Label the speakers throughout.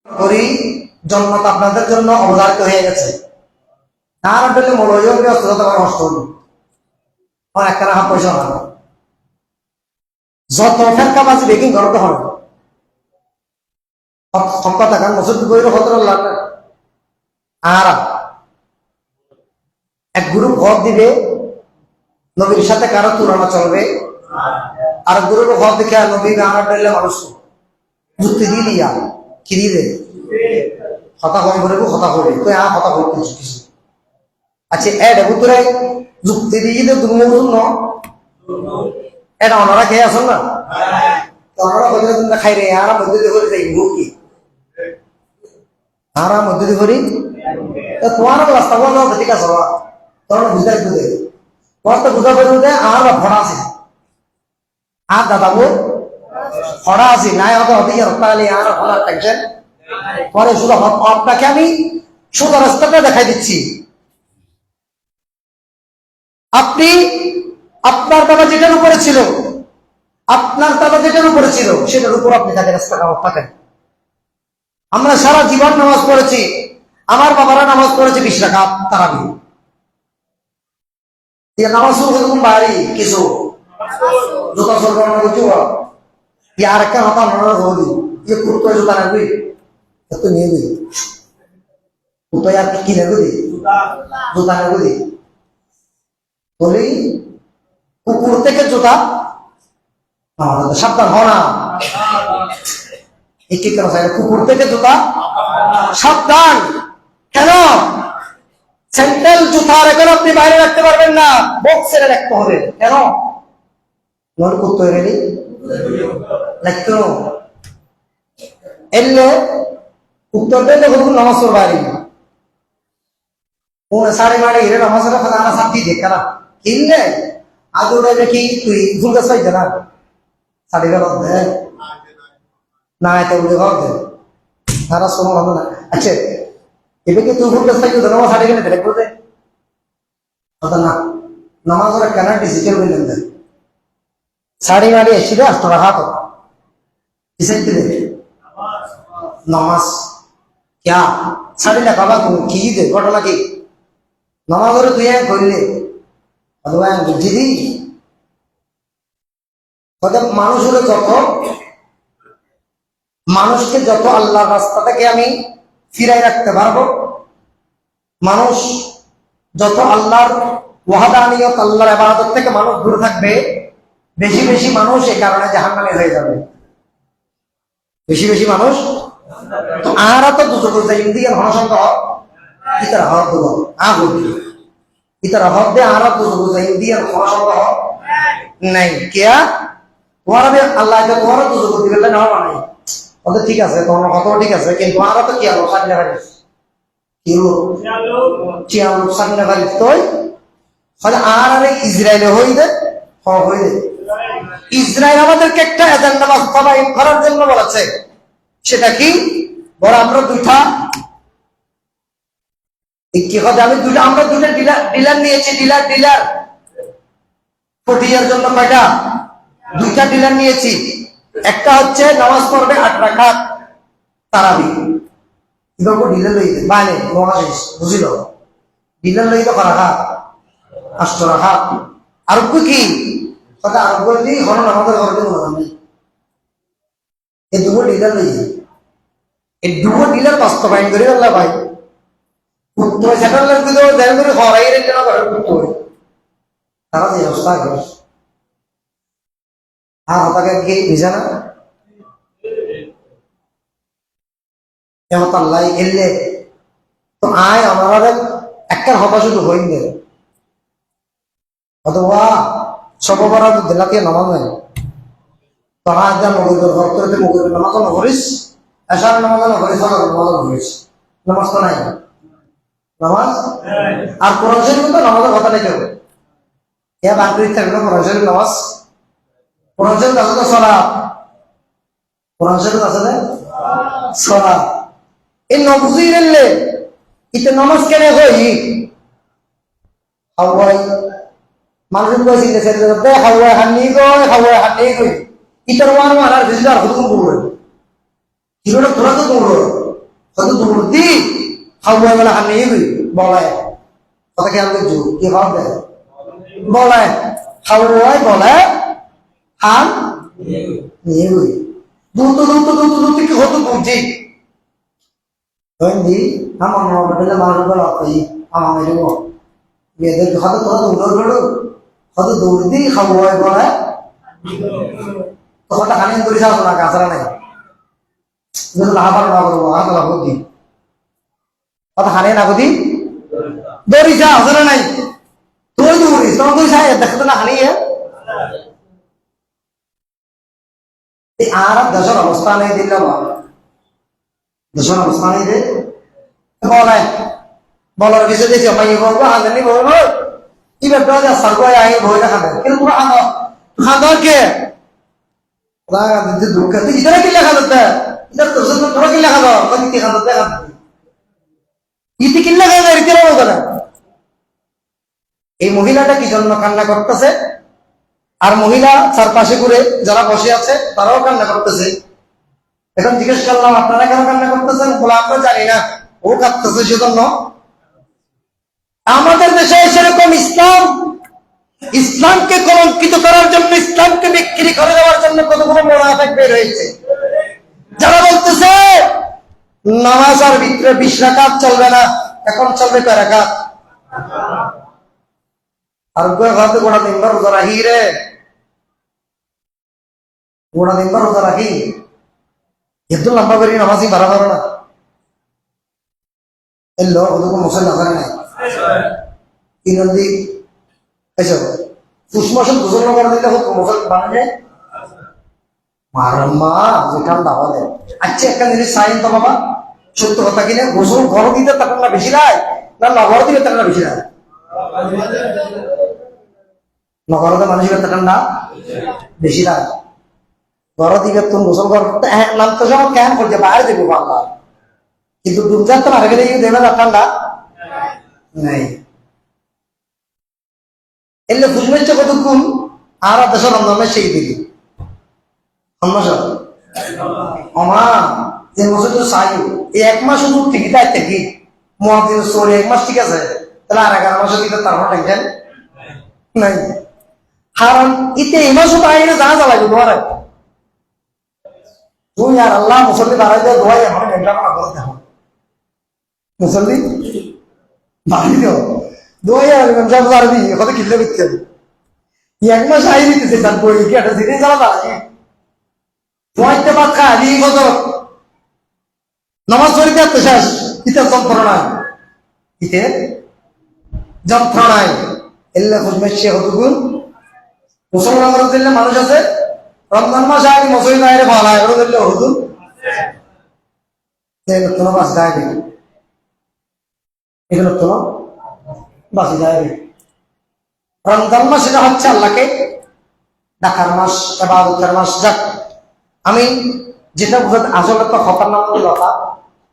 Speaker 1: করি জন্মত আপনাদের জন্য অবধারিত হয়ে গেছে। তার পেলে মূল্য ব্যস্ততা নষ্ট হল একখানা হাত পয়সা হবে যত ফেরকাবাজি বেকিং করতে হবে কথা কারণ মসজিদ বইর হতর লাগবে। আর এক গ্রুপ ভোট দিবে নবীর সাথে কারো তুলনা চলবে, আর গ্রুপ ভোট দেখে নবী আমার ডেলে মানুষ যুক্তি দিয়ে দিয়া কি দিবে হতা হয়ে বলবো হতা হবে তো হতা হয়ে কিছু কিছু আচ্ছা এটা ভিতরে যুক্তি দিয়ে তো তুমি ন এটা ওনারা খেয়ে আসেন না ওনারা বলতে তোমরা খাই রে আর মধ্যে দিয়ে করে যাই কি আর মধ্যে দিয়ে করি তোমার রাস্তা বলো ঠিক আছে তোমরা বুঝাই বুঝে তোমার তো বুঝা পেরে আর ভরা আছে আর দাদাবু ভরা আছে নাই হয়তো অধিক রক্তালি আর ভরার টেনশন পরে শুধু আপনাকে আমি সোজা রাস্তাটা দেখাই দিচ্ছি। আপনি আপনার বাবা যেটার উপরে ছিল আপনার দাদা যেটার উপরে ছিল সেটার উপর আপনি তাদের রাস্তা থাকেন। আমরা সারা জীবন নামাজ পড়েছি, আমার বাবারা নামাজ পড়েছে 20 রাকাত তারাবি নামাজ শুরু বাড়ি কিছু জুতা সরকার কিছু আর একটা হতা নড়া হলি যে কুর্তো জুতা রাখবি তো নিয়ে দিই কুর্তো আর কি রাখবি জুতা রাখবি বলি কুকুর থেকে জুতা সাবধান হও না কি কেন কুকুর থেকে জুতা সাবধান। কেন স্যান্ডেল জুতার এখন আপনি বাইরে রাখতে পারবেন না, বক্সের রাখতে হবে। কেন নল করতে গেলি রাখতো এলে উত্তর দিলে নামাজ পড় বাইরে সাড়ে মাড়ে হিরে নামাজ খানা সাথী দেখে না কিনলে আগে ওটা দেখি তুই ফুল গাছ পাইতে না সাড়ে গেল না এত উঠে খাওয়া দে তারা সময় হবে না। আচ্ছা এবার কি তুই ফুল গাছ পাইতে নামাজ সাড়ে গেলে দেখবো দে না নামাজ ওরা কেন ডিজিটাল বললেন দেয় সাড়ে মাড়ি এসেছিল আষ্ট রাখা তো কিসের দিলে নামাজ ক্যা সাড়ে না বাবা তুমি কি দে ঘটনা কি নামাজ ওরা তুই করলে বুঝি দি মানুষের যত মানুষকে যত আল্লাহর রাস্তা থেকে আমি ফিরাই রাখতে পারবো, মানুষ যত আল্লাহর ওয়াহদানিয়ত আল্লাহর ইবাদত থেকে মানুষ দূরে থাকবে, বেশি বেশি মানুষ এই কারণে জাহান্নামী হয়ে যাবে। বেশি বেশি মানুষ তো আরা তো দুটো করতে ইন্দিয়ান হনসঙ্গ ইতারা হক দেব ইতারা হক দে আরা দুটো করতে ইন্দিয়ান হনসঙ্গ নাই কেয়া তোমার আল্লাহ তোমারও দুটো করতে গেলে নেওয়া মানে বলতে ঠিক আছে তোমার কত ঠিক আছে কিন্তু আরা তো কি আলো সামনে গাড়ি কি আলো সামনে গাড়ি তোই আর আরে ইসরায়েলে হই দে হয়ে দে ইসরায়েল আমাদেরকে একটা এজেন্ডা বাস্তবায়ন করার জন্য বলেছে। সেটা কি বড় আমরা দুইটা কি কথা আমি দুইটা আমরা দুইটা ডিলার নিয়েছি ডিলার ফটিয়ার জন্য কয়টা দুইটা ডিলার নিয়েছি। একটা হচ্ছে নামাজ পড়বে 8 রাকাত তারাবি এভাবে ডিলার লই দে মানে মহাদেশ বুঝিল ডিলার লই তো করা হাত 8 রাকাত আর কি কথা আরো বলি হলো আমাদের ঘরে আমি এই দুটো ডিলার লই এই দুটো ডিলার বাস্তবায়ন করে আল্লাহ ভাই উত্তর সেটার লাগবে তো দেন করে হরাই রে কেন করে উত্তর তারা যে অবস্থা করে আর হতাকে কি বুঝা না এমন আল্লাহ এলে তো আয় আমাদের একটা হতা শুধু হইনি অথবা সববার দিলাকে নামাজ নাই তো আজ যা মগজের ভক্তরে মগজের নামাজ না করিস এসার নামাজ না করিস নামাজ করিস নামাজ তো নাই নামাজ আর কোরআন শরীফ তো নামাজের কথা নাই কেউ এ বাংলাদেশ থাকবে না কোরআন শরীফ নামাজ কোরআন শরীফ আছে তো সালাত কোরআন শরীফ আছে না সালাত এই নবুজিরলে ইতে নামাজ কেন হই হাওয়াই মানুষ কইছিল সেটা দে হাওয়াই হানি গই ইতার ওয়ান আর ভিজিটার হুকুম করবে কিরোটা তোরা তো করবে খাওয়াই বলে হানি বলে কথা খেয়াল করছো কি হবে বলে খাওয়াই বলে হান নিয়ে দ্রুত দ্রুত দ্রুত দ্রুত কি হতো বুঝছি আমার মনে মানুষ বলে আমার মেরে মেয়েদের হয়তো তোরা দৌড় বেড়ো হয়তো দৌড় দিই খাওয়াই বলে তোমারটা খানি দৌড়ি যাও না কাঁচরা নাই লাহাবার না করবো হাত লাভ দিই কথা খানে না বুঝি দৌড়ি যা আসলে নাই তুই দৌড়িস তোমার তুই যাই দেখতে না হানিয়ে আর দেশের অবস্থা নেই দিল দেশের অবস্থা নেই দে বলে বলার কিছু দিয়েছি আমি বলবো হাজানি বলবো কি ব্যাপার আসার করে আই বইটা খাবে কিন্তু পুরো খানো খাদর কে দুঃখ তুই ইতারা কি লেখা দিতে ইতার তোরা কি লেখা দাও কি খাদর দেখা ইতি কিল্লা খাওয়া রীতির মতো না এই মহিলাটা কি জন্য কান্না করতেছে আর মহিলা চারপাশে ঘুরে যারা বসে আছে তারাও কান্না করতেছে এখন জিজ্ঞেস করলাম আপনারা কেন কান্না করতেছেন বলে আমরা জানি না ও কাঁদতেছে সেজন্য আমাদের দেশে সেরকম ইসলামকে কলঙ্কিত করার জন্য ইসলামকে বিক্রি করে দেওয়ার জন্য কতগুলো মুনাফিক বের হয়েছে যারা বলতেছে নামাজ আর ভিতরে 20 রাকাত চলবে না এখন চলবে কয় রাকাত আর গোড়া দিনবার রোজা রাখি রে গোড়া দিনবার রোজা রাখি এত লম্বা করে নামাজি বাড়া পারো না এলো ওদের মশাই না করে নাই তিন নদী এসব ফুসমসন গোসল না করে দিলে হোক মশাই বানা যায় মারম্মা যে ঠান্ডা হলে আচ্ছা একটা জিনিস সাইন তো বাবা সত্য কথা কিনা গোসল ঘর দিতে টাকা না বেশি নাই না নগর দিলে টাকা বেশি নাই নগরতে মানুষের টাকা না বেশি নাই ঘর দিকে তুমি গোসল করতে নাম তো সব কেন করছে বাইরে দেবো বাংলা কিন্তু দুর্জাত তো আগে দিয়ে দেবে না ঠান্ডা নাই এলে ফুসমেছে কতক্ষণ আর দেশের রমজানের সেই দিকে অমা যে বছর তো চাই এই 1 মাস শুধু টিকিট আসতে কি মহাদিন চলে 1 মাস ঠিক আছে তাহলে আর 11 মাসের দিকে তার টেনশন নাই কারণ ইতে এই মাসও তো আইনে জানা যাবে তোমার তুই আর আল্লাহ মুসল্লি বাড়াই দেওয়া দোয়াই এখন ঘন্টা না করে দেখো মুসল্লি বাড়ি দেও দোয়াই আর ঘন্টা বাড়বি কত কিনলে বিকতে 1 মাস আই দিতেছে তার বই কি একটা জিনিস জানা যায় পয়তে ভাত খা আলি বদর নামাজ পড়িতে তো শেষ ইতে যন্ত্রণায় ইতে যন্ত্রণায় এল্লা ফুজমেশে হতুগুন মুসলমান দিলে মানুষ আছে রমজান মাস আগে মসজিদ বাইরে ভালো হয় ওরা দিলে হুজুর এগুলো বাস যায় এগুলো তো বাসি যায় রমজান মাস এটা হচ্ছে আল্লাহকে ডাকার মাস ইবাদতের মাস যাক আমি যেটা বুঝতে আসলে তো খতরনাক কথা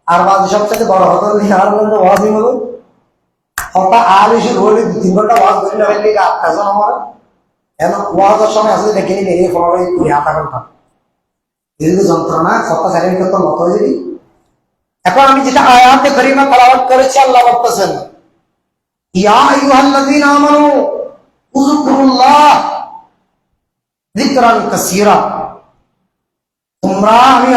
Speaker 1: আর বাজে সবচেয়ে বড় হতো আর বলতে ওয়াজই হলো হতা আর এসে হলে 2-3 ঘন্টা ওয়াজ ধরে না হলে আটটা আমার এখন ওয়াজের সময় আসলে দেখে নিলে এই ফলো আধা ঘন্টা দীর্ঘ যন্ত্রণা কথা চালিয়ে তো মত হয়ে যাবি এখন আমি যেটা আয়াতে কারিমা তেলাওয়াত করেছি আল্লাহ বলতেছেন ইয়া আইয়ুহাল্লাযীনা আমানু উযকুরুল্লাহ যিকরান কাসীরা তোমরা আমি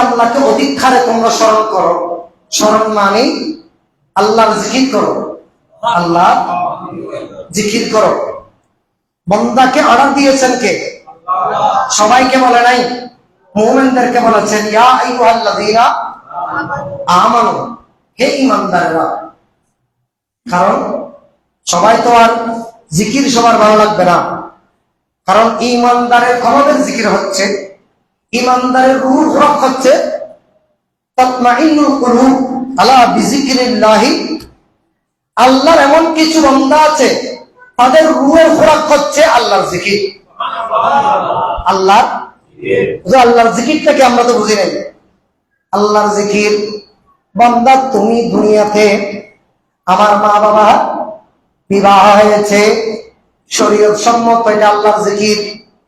Speaker 1: আল্লাহকে অধিক হারে তোমরা স্মরণ করো স্মরণ মানে আল্লাহর জিকির করো আল্লাহ জিকির করো বান্দাকে অর্ডার দিয়েছেন কে সবাইকে বলে নাই মুমিনদেরকে বলেছেন ইয়া আইয়ুহাল্লাযীনা আমানু হে ঈমানদাররা কারণ সবাই তো আর জিকির সবার ভালো লাগবে না কারণ ঈমানদারের ক্ষমতার জিকির হচ্ছে ঈমানদারের রূহ খোরাক হচ্ছে তাতমাইন্নুল কুলুব আলা বিযিকরিল্লাহি আল্লাহর এমন কিছু বান্দা আছে তাদের রূহের খোরাক হচ্ছে আল্লাহর জিকির আল্লাহর জিকিরটাকে আমরা তো বুঝি নাই আল্লাহর জিকির বান্দা তুমি দুনিয়াতে আমার মা বাবা বিবাহ হয়েছে শরীয়ত সম্মত এটা আল্লাহর জিকির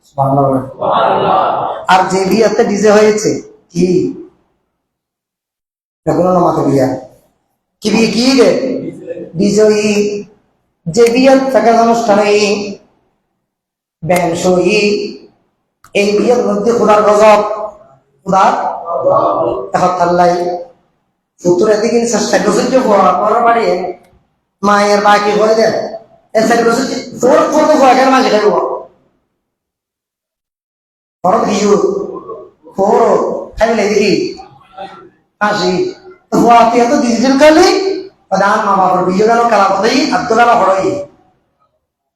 Speaker 1: সুবহানাল্লাহ আর যে বিয়েতে ডিজে হয়েছে কি এখন নামাতে বিয়া কি বিয়ে কি রে বিজয়ী যে বিয়ের থাকার অনুষ্ঠানে ব্যবসয়ী এই বিয়ের মধ্যে খোদার গজব খোদার এখন তাল্লাই পুত্রের দিকে চেষ্টা করছে পর বাড়ি মায়ের বাকি হয়ে দেয় এসে করছে তোর ফটো এখানে মাঝে খাইব বড় ভিউ ফোর খাইলে দেখি হাসি হওয়া তুই এত ডিজিটাল করলি দান মা বাবার বিয়ে গেল খেলাপথেই আব্দুল্লাহ হরই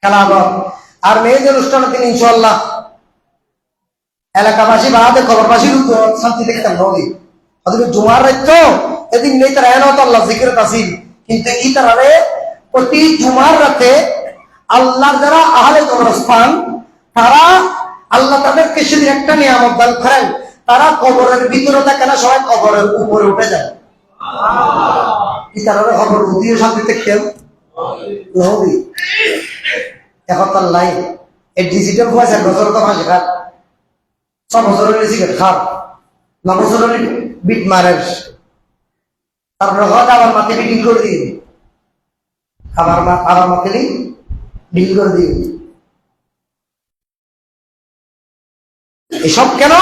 Speaker 1: খেলাপথ আর মেয়েদের অনুষ্ঠানে তিনি ইনশাল্লাহ এলাকাবাসী বাদে খবরবাসীর শান্তি দেখতাম নদী অথবা জুমার রাত এদিন নেই তারা এনে তো আল্লাহ জিকির তাসিল কিন্তু এই তারারে প্রতি জুমার রাতে আল্লাহর যারা আহলে কবরস্থান তারা আল্লাহ তাদেরকে সেদিন একটা নিয়ামত দান করেন তারা কবরের ভিতরে থাকে না সবাই কবরের উপরে উঠে যায় তারা খবর উঠিয়ে শান্তিতে খেল নদী এখন তার লাইন এই ডিজিটাল ভয়েস 1 বছর তো ফাঁসি খান 6 বছর হলে সিগারেট খান 9 বছর হলে বিট মারের তারপরে হয়তো আবার মাকে বিডিং করে দিন আবার মাকে ডিল করে দিন এসব কেন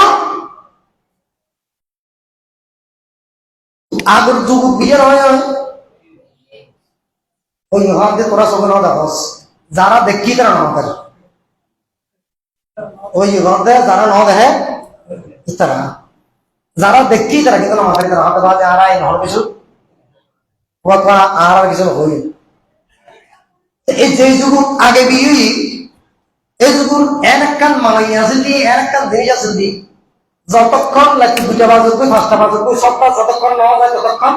Speaker 1: আগর যুবক বিয়ের হয় ওই হতে তোরা সব দেখস যারা দেখি তারা না ওই হতে যারা ন দেখে তারা যারা দেখি তারা কিন্তু না মাথায় তারা হতে পারে আর আইন হল কিছু আর কিছু হই এই যে যুবক আগে বিয়ে এই যুবক একখান মালাই আছে দি একখান দেশ আছে দি যতক্ষণ লাগছে 2টা বাজে 5টা বাজে সবটা যতক্ষণ নেওয়া যায় ততক্ষণ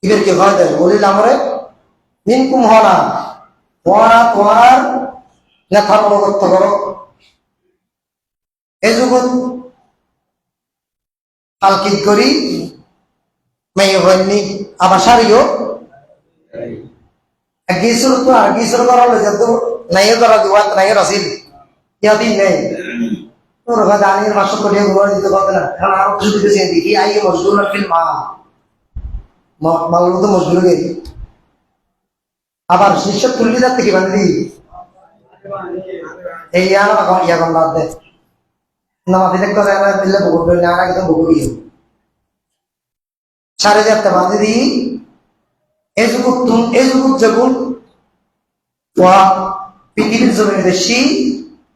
Speaker 1: এবার কি হয় দেয় বলিল আমরে মিনকুম হনা তোমার লেখার অনুগত্য করো এই যুগত পালকিত করি মেয়ে হয়নি আবার সারিও গিয়েছিল তো আর গিয়েছিল করালো যেহেতু নাইও করা দুয়াত নাইও আসিল ইয়াদিন নেই তোর জানির মাস করিয়া ঘুরে দিতে পারবে না কারণ আরো কিছু দিতেছে দেখি আইয়ে মজদুর ফিল মাল তো মজদুর গেলি আবার শিষ্য তুললি যাচ্ছে কি বান্ধি এই ইয়া গন্ডা দে নামাতে দেখতে দিলে বকুর করলে আর একদম বকুর গিয়ে সাড়ে 4টা বাজে দিই এই যুগ যখন পৃথিবীর জমিনে বেশি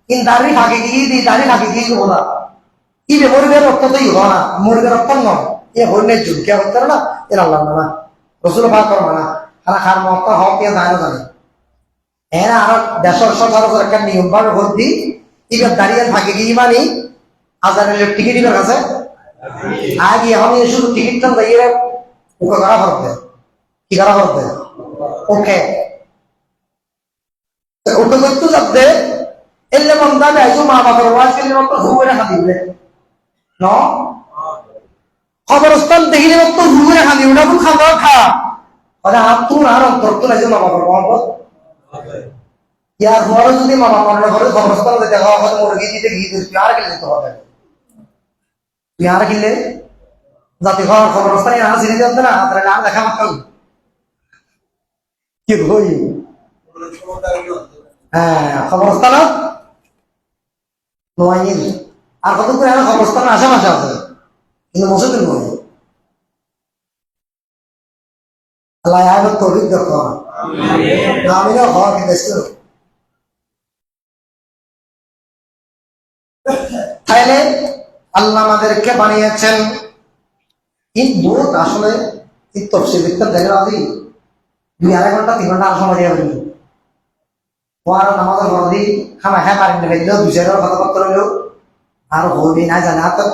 Speaker 1: কিন্তু দাড়ি ফাঁকে গিয়ে দিই দাড়ি ফাঁকে গিয়ে দেবো না কি রে মরিবের রক্ত তো ইহ না মরিবের রক্ত নয় এ হরিণের যুগ কে করতে না এর আল্লাহ না রসুল ভাগ করো না খানা খার মত হক ইয়ে দায়ও জানে এরা আরো দেশের সচরাচর একটা নিয়ম ভাবে ভর্তি এবার দাঁড়িয়ে ফাঁকে গিয়ে মানে আজারের টিকিট এবার কাছে আগে আমি শুধু টিকিটটা দাঁড়িয়ে ওকে করা হরতে কি করা হরতে ওকে ওকে করতে যাতে এলে মন্দা দেয় মা বাবার ওয়াজ করলে মতো হুয়ে রাখা দিবে ন খবরস্থান দেখিলে মতো হুয়ে রাখা দিবে ওটা খাওয়া খা আরে হাত তুন আর অন্তর তো লাগছে মা বাবার মহব্বত ইয়ার পরে যদি মা বাবার ঘরে খবরস্থান দেখা হয় মুরগি দিতে ঘি দিতে আর গেলে যেতে হবে তুই আর গেলে জাতি খাওয়ার খবরস্থানে আর চিনে যাচ্ছে না তাহলে আর দেখা মাত্র কি হই হ্যাঁ খবরস্থান নোয়াইল আর কত করে খবরস্থান আশেপাশে আছে কিন্তু মসজিদ নয় আল্লাহ আয়াত তৌফিক দাও আমিও হওয়া কিন্তু তাইলে আল্লাহ আমাদেরকে বানিয়েছেন কিন্তু আসলে এই তফসিল দেখতে দেখা আদি 2-2.5 ঘন্টা 3 ঘন্টা সময় দেওয়া হইল আর আমাদের বড়দি খানা হ্যাঁ পারেন না ফেললেও 2-4 কথাবার্তা রইলেও আর হবি না জানে আর তো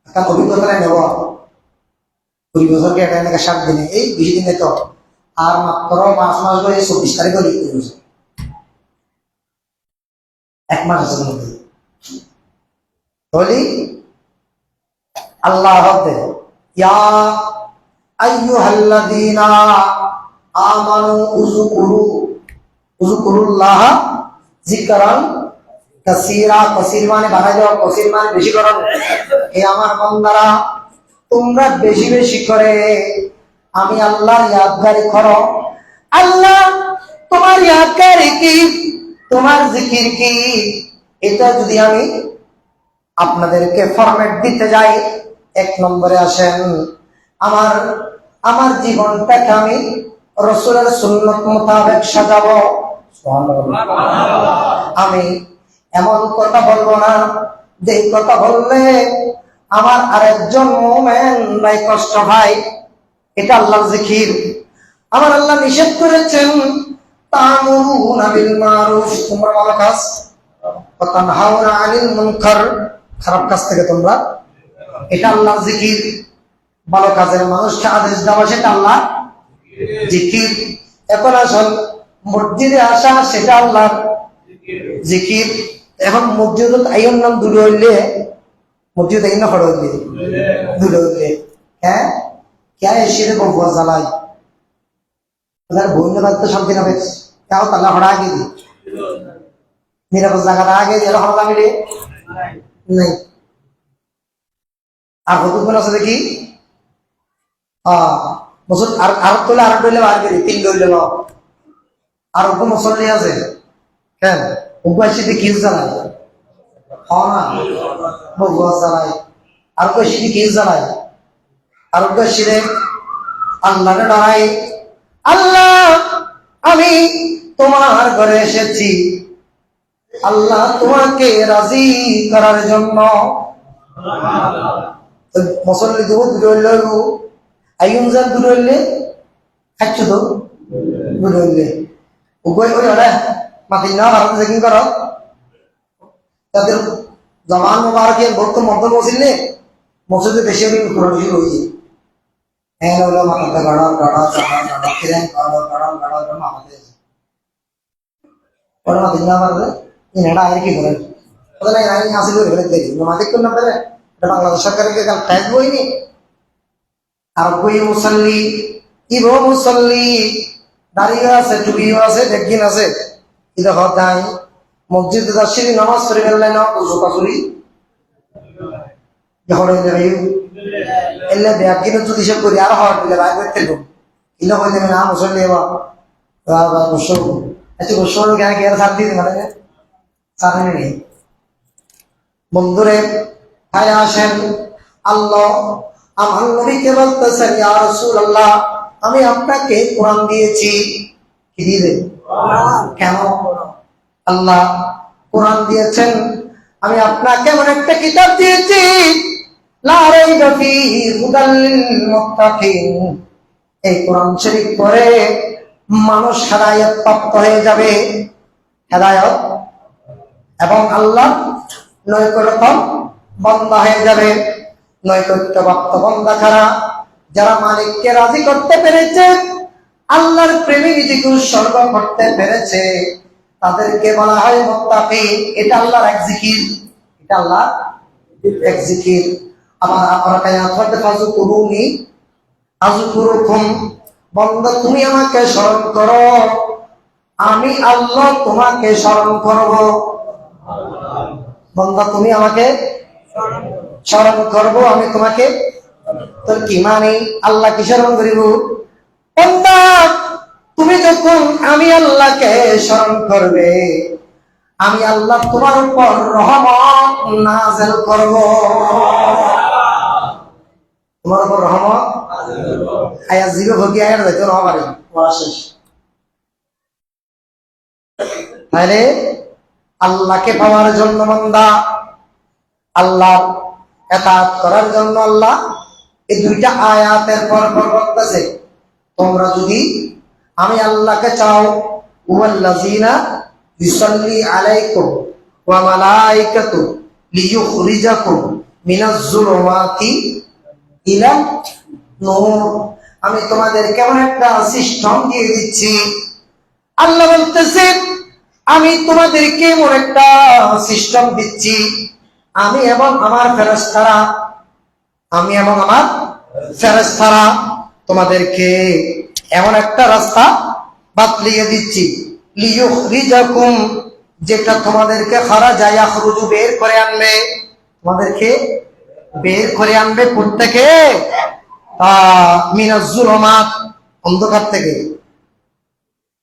Speaker 1: একটা অভিজ্ঞতা নেব 20 বছরকে একটা এনেকে 7 দিনে এই 20 দিনে তো আর মাত্র 5 মাস ধরে 24 তারিখে লিখতে হয়েছে 1 মাস আছে মধ্যে বলি আল্লাহ হতে ইয়া আইয়ুহাল্লাযীনা আমানু উযকুরুল্লাহ যিকরান কাসীরা কাসীর মানে বাড়াই দাও কাসীর মানে বেশি করো এ আমার বান্দারা তোমরা বেশি বেশি করে আমি আল্লাহর ইয়াদগারি করো। আল্লাহ তোমার ইয়াদগারি কি, তোমার জিকির কি, এটা যদি আমি আপনাদেরকে ফরম্যাট দিতে যাই, এক নম্বরে আসেন আমার আমার জীবনটাকে আমি রাসূলের সুন্নাত মোতাবেক সাজাবো। আমি এমন কথা বলবো না যে কথা বললে আমার আরেকজন মুমিন নাই কষ্ট হয়। এটা আল্লাহর জিকির। আমার আল্লাহ নিষেধ করেছেন তা'মুরুনা বিল মারুফ, তোমরা ভালো কাজ, ওয়া তানহাউনা আনিল মুনকার, খারাপ কাজ থেকে তোমরা। এটা আল্লাহর জিকির। ভালো কাজের মানুষকে আদেশ দেওয়া সেটা আল্লাহ জিকির। এখন আসল মসজিদে আসা সেটা আল্লাহর জিকির। এখন মসজিদ আইন নাম দূরে হইলে মসজিদ আইন না খড় হইলে দূরে হইলে হ্যাঁ কে এসে বলবো জ্বালাই ওদের বন্য বাড়তে শান্তি না পেয়েছে কেউ তালা হড়া আগে দিই নিরাপদ জায়গাটা আগে দিয়ে হড়া দামি রে নেই। আর কতক্ষণ আছে দেখি বছর আর তোলে আর ডইলে আর গেলি তিন ডইলে ন আর ওকে মুসল্লি আছে কেন উপাসীতে কি জ্বালায় না বগুয়া জ্বালায় আর কইসিতে কি জ্বালায় আর কইসিরে আল্লাহরে ডরাই। আল্লাহ আমি তোমার ঘরে এসেছি আল্লাহ তোমাকে রাজি করার জন্য। মুসল্লি দেবো দূরে হইলে আইন যার দূরে হইলে খাচ্ছ তো দূরে হইলে ওই ওরা মাতি না ভারত চেকিং কর তাদের জমান মোবারকে ভক্ত মন্ত্র বসিলে মসজিদে দেশে খুঁড়ি হয়েছে হ্যাঁ হলো মাথাতে গাড়া গাড়া চাড়া গাড়া ফিরেন গাড়া গাড়া গাড়া গাড়া মাথাতে ওরা মাতি না পারবে এটা আর কি করেন ওদের আইন আসিল ঘরে দেখি মালিক কোন না পারে এটা বাংলাদেশ সরকারের কাল ট্যাক্স বইনি। আর বই মুসল্লি ইবো মুসল্লি দাঁড়িয়ে আছে টুপিও আছে দেখদিন আছে এটা হত নাই মসজিদে যাচ্ছি নামাজ পড়ে গেলে না জোতা চুরি যখন এলে ব্যাগিনে যদি হিসেব করি আর হওয়ার দিলে বাইর করতে ইলো হয়ে যাবে না মুসল্লি এবার গোসল আচ্ছা গোসল জ্ঞান কে সার দিয়ে মানে সার নেই। বন্ধুরে ভাই আসেন আল্লাহ আমার নবীকে বলতেছেন ইয়া রাসূলুল্লাহ আমি আপনাকে কোরআন দিয়েছি। কি দিয়ে কেন আল্লাহ কোরআন দিয়েছেন? আমি আপনাকে এমন একটা কিতাব দিয়েছি লা রাইবা ফীহি হুদাল লিল মুত্তাকিন, এই কোরআন শরীফ পড়ে মানুষ হেদায়েত প্রাপ্ত হয়ে যাবে। হেদায়েত এবং আল্লাহ নৈকট্য বান্দা হয়ে যাবে। নৈকট্য প্রাপ্ত বান্দা কারা? যারা মালিককে রাজি করতে পেরেছে, আল্লাহর প্রেমে নিজেকে উৎসর্গ করতে পেরেছে, তাদেরকে বলা হয় মুত্তাকিন। এটা আল্লাহর এক জিকির, এটা আল্লাহর এক জিকির। আবার আপনারা আয়াতে ফাযকুরুনি আযকুরুকুম, বান্দা তুমি আমাকে স্মরণ করো আমি আল্লাহ তোমাকে স্মরণ করব। বান্দা তুমি আমাকে স্মরণ করব আমি তোমাকে। তোর কি মানে আল্লাহ কি স্মরণ করিব? বান্দা তুমি যখন আমি আল্লাহকে স্মরণ করবে আমি আল্লাহ তোমার উপর রহমত নাযিল করব। তোমার উপর রহমত আয়াত জিরো ভগি আয়াত দেখো না পারে শেষ। তাহলে আল্লাহকে পাওয়ার জন্য বান্দা আল্লাহ ইতাআত করার জন্য আল্লাহ এই দুইটা আয়াতের পর বলতেছে তোমরা যদি আমি আল্লাহকে চাও ওয়াল্লাযিনা ইউসাল্লি আলাইকুম ওয়া মালাইকাতু লিইখরিজাকুম মিনাজ যুলুমাতি ইলা নূর, আমি তোমাদের কেমন একটা সিস্টেম দিয়ে দিচ্ছি। আল্লাহ বলতেছে আমি তোমাদেরকে এমন একটা সিস্টেম দিচ্ছি, আমি এবং আমার ফেরেশতারা তোমাদেরকে এমন একটা রাস্তা বাতলিয়ে দিচ্ছি লিইখরিজাকুম, যেটা তোমাদেরকে খারাজা ইয়াখরুজু বের করে আনবে, তোমাদেরকে বের করে আনবে প্রত্যেকে মিনাজ জুলুমাত, অন্ধকার থেকে।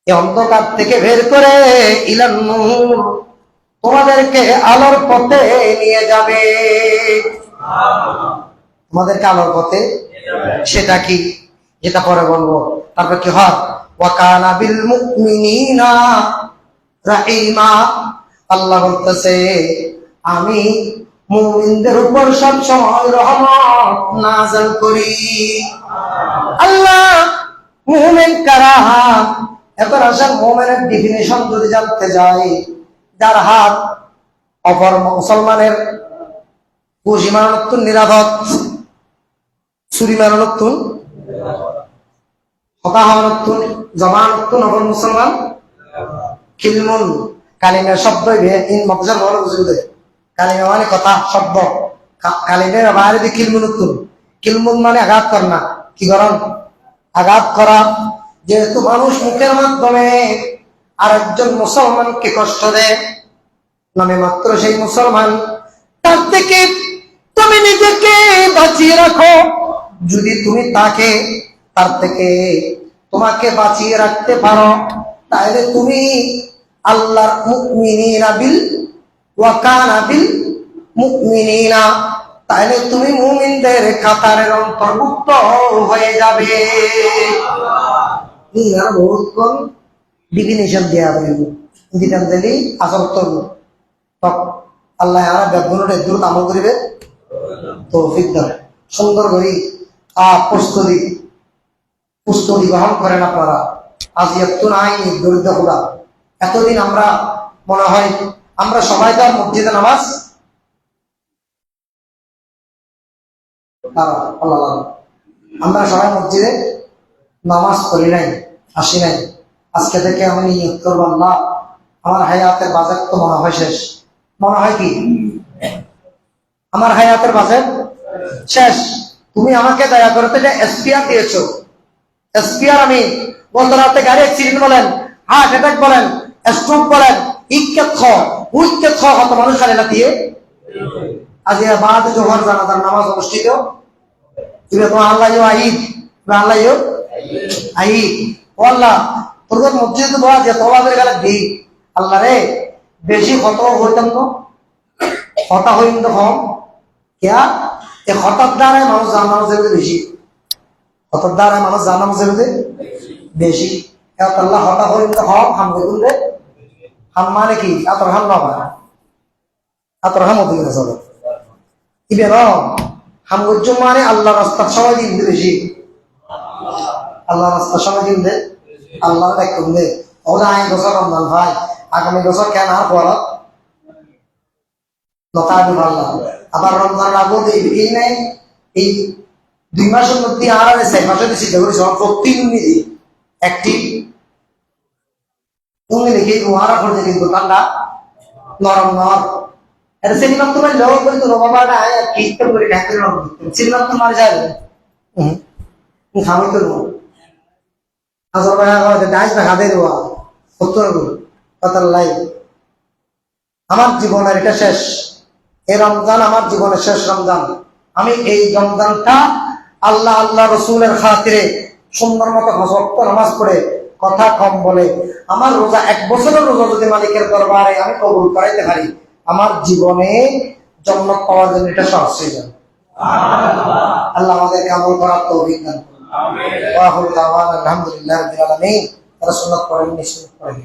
Speaker 1: এই অন্ধকার থেকে বের করে ইলান নূর, তোমাদেরকে আলোর পথে নিয়ে যাবে। তোমাদেরকে আলোর পথে, সেটা কি? যেটা পরে বলবো। তারপর কি হয়? ওয়া কানা বিল মুমিনিনা রাহিমা। আল্লাহ বলতেছে, আমি মুমিনদের উপর সব সময় রহমত নাযিল করি। আল্লাহ মুমিন কারা? এবার আসেন মুমিনের ডেফিনিশন যদি জানতে যাই, যার হাত অপর মুসলমানের কুশি মারানোর নিরাপদ, ছুরি মারানোর হতা হওয়ার জবান অপর মুসলমান খিলমুন। কালিমের শব্দ ইন মতজার বড় বুঝতে, কালিমা মানে কথা, শব্দ। কালিমের বাইরে দিয়ে কিলমুন মানে আঘাত কর না, কি করেন? আঘাত করা। যেহেতু মানুষ মুখের মাধ্যমে আরেকজন মুসলমানকে কষ্ট দেয়, নামে মাত্র সেই মুসলমান, তার থেকে তুমি নিজেকে বাঁচিয়ে রাখো। যদি তুমি তাকে, তার থেকে তোমাকে বাঁচিয়ে রাখতে পারো, তাহলে তুমি আল্লাহর মুমিনিনা বিল ওয়া কানা বিল মুমিনিনা, তাহলে তুমি মুমিনদের কাতারের অন্তর্ভুক্ত হয়ে যাবে। বহুত কোন ডিফিনিশন দেওয়া হবে, দিতাম দিলি আসল তো আল্লাহ আর ব্যাগুনটা দ্রুত আমল করিবে তৌফিক দেন। সুন্দর করি প্রস্তুতি গ্রহণ করেন আপনারা। আজ এত নাই দরিদ্র খোদা। এতদিন আমরা মনে হয় আমরা সবাই তো মসজিদে নামাজ আমরা সবাই মসজিদে নামাজ পড়ি নাই, আসি নাই। আজকে থেকে আমি নিয়ত করবো, আল্লাহ আমার হায়াতের বাজেট তো মনে হয় শেষ। মনে হয় কি আমার হায়াতের বাজেট শেষ? তুমি আমাকে দয়া করতে যে এসপিআর দিয়েছো, এসপিআর আমি গত রাতে গাড়ি অ্যাক্সিডেন্ট বলেন, হার্ট অ্যাটাক বলেন, স্ট্রোক বলেন, উইকেট কত মানুষ খালি না দিয়ে আজ বাদ জোহর জানাজার নামাজ অনুষ্ঠিত। তুমি তোমার আল্লাহ ঈদ, আল্লাহ ঈদ। ও আল্লাহ, তোর মসজিদে বলা যে তোমাদের গেলে দিই আল্লাহ রে, বেশি কত হইতাম তো, হতা হইম তো কম। क्या ये হঠাৎ দ্বারায় মানুষ জান্নাত যাবে বেশি, হঠাৎ দ্বারায় মানুষ জান্নাত যাবে বেশি। আল্লাহ হঠাৎ হইম তো কম, হাম দেখুন রে, হাম মানে কি? আতর হাম নবা, আতর হাম অধিক চলে ইবেন হাম গজ্জ মানে আল্লাহ রাস্তার সময় দিন বেশি, আল্লাহ রাস্তার সময় দিন দে, আল্লাহ দেখুন দে। ওরা আইন বছর রমজান ভাই, আগামী বছর কেন আর পড়া নতাবি আল্লাহ। আবার রমজান আগত এই নাই, এই 2 মাসের মধ্যে আর 6 মাসে চিন্তা করি সব প্রতি মিনিটে একটি তুমি লিখে ওয়ারা করতে কিন্তু ঠান্ডা নরম নর এটা সিনেমা তোমার লোক বলি তো বাবা না আর কি করে ঢাকা রং সিনেমা তোমার যায় খাওয়াই তো হাজার টাকা ডাইস না খাদে দেওয়া 70 কথা লাই। আমার জীবনের এটা শেষ, এই রমজান আমার জীবনের শেষ রমজান। আমি এই রমজানটা আল্লাহ আল্লাহ রসুলের খাতিরে সুন্দর মতো নামাজ পড়ে কথা কম বলে আমার রোজা 1 বছরের রোজা যদি মালিকের দরবারে আমি কবুল করাইতে পারি, আমার জীবনে জান্নাত পাওয়ার জন্য এটা সহজ হয়ে যাবে। আল্লাহ আমাদেরকে আমল করার তৌফিক দান করুন। আমিন। ওয়া আখিরু দাওয়ানা আলহামদুলিল্লাহি রাব্বিল আলামিন। রাসূলুল্লাহ পড়েন, নিশ্চয় পড়েন।